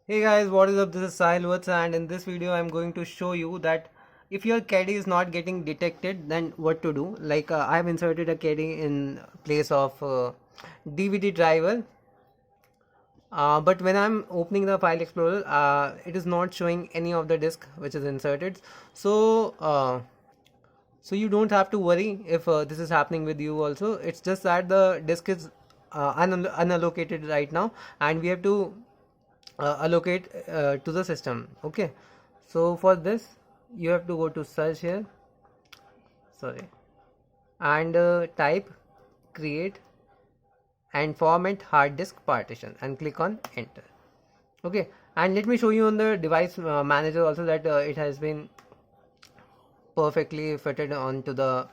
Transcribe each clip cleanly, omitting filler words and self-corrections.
Hey guys, what is up? This is Sahil, and in this video I'm going to show you that if your caddy is not getting detected, then what to do. I have inserted a caddy in place of DVD driver, but when I'm opening the file explorer, it is not showing any of the disk which is inserted. So you don't have to worry if this is happening with you also. It's just that the disk is unallocated right now, and we have to allocate to the system. Okay, so for this you have to go to search here, sorry, and type create and format hard disk partition and click on enter. Okay, and let me show you on the device manager also that it has been perfectly fitted onto the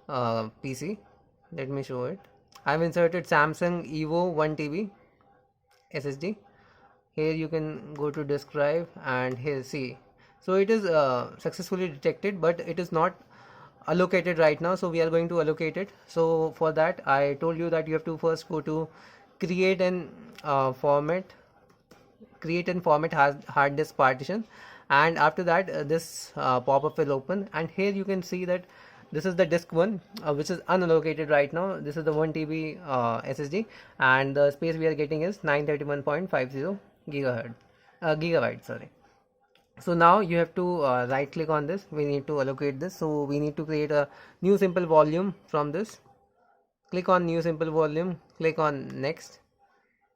PC. Let me show it. I've inserted Samsung Evo 1 TB SSD. Here you can go to disk drive, and here see, so it is successfully detected, but it is not allocated right now, so we are going to allocate it. So for that, I told you that you have to first go to create and format hard disk partition, and after that this pop-up will open, and here you can see that this is the disk 1 which is unallocated right now. This is the 1 TB SSD, and the space we are getting is 931.50 gigabyte, sorry. So now you have to right click on this. We need to allocate this, so we need to create a new simple volume from this. Click on new simple volume, click on next.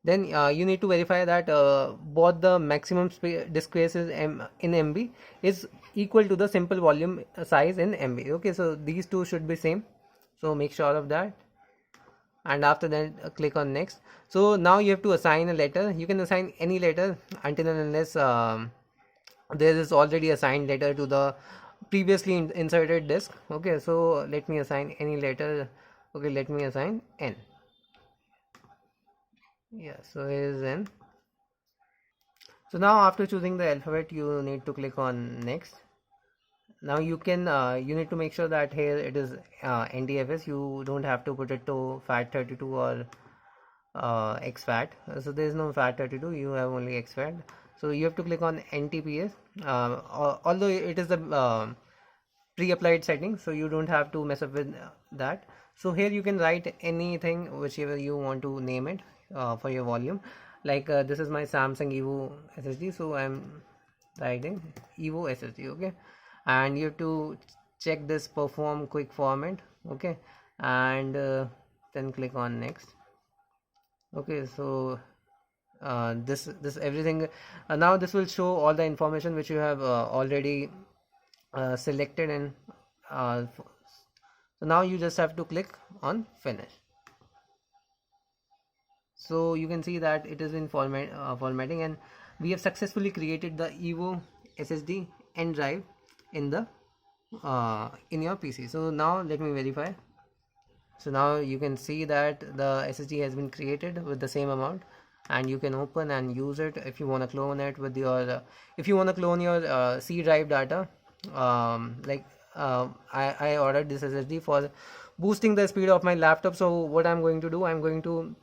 Then you need to verify that both the maximum disk space is in MB is equal to the simple volume size in MB. Okay, so these two should be same, so make sure of that, and after that click on next. So now you have to assign a letter. You can assign any letter until and unless there is already assigned letter to the previously inserted disk. Okay, so let me assign any letter. Okay, let me assign N. Yeah, so here is N. So now after choosing the alphabet, you need to click on next. Now you can you need to make sure that here it is NTPS. You don't have to put it to FAT32 or exFAT. So there is no FAT32, you have only exFAT. So you have to click on NTPS, although it is the pre-applied setting, so you don't have to mess up with that. So here you can write anything whichever you want to name it for your volume. This is my Samsung Evo SSD, so I'm writing Evo SSD. Okay, and you have to check this perform quick format. Okay, and then click on next. Okay, so this everything now this will show all the information which you have already selected, and so now you just have to click on finish. So you can see that it is in formatting, and we have successfully created the Evo SSD and drive in the in your PC. So now let me verify. So now you can see that the SSD has been created with the same amount, and you can open and use it if you want to clone it with your if you want to clone your C drive data. I ordered this SSD for boosting the speed of my laptop. So what I'm going to do, I'm going to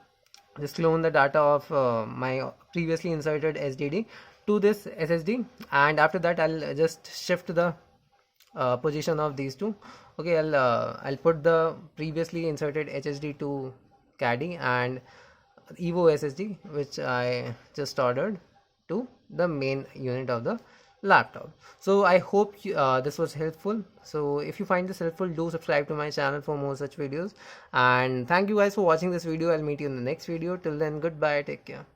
just clone the data of my previously inserted HDD to this SSD, and after that I'll just shift the position of these two. Okay, I'll put the previously inserted HDD to Caddy and Evo SSD which I just ordered to the main unit of the laptop. So I hope this was helpful. So if you find this helpful, do subscribe to my channel for more such videos, and thank you guys for watching this video. I'll meet you in the next video. Till then, goodbye, take care.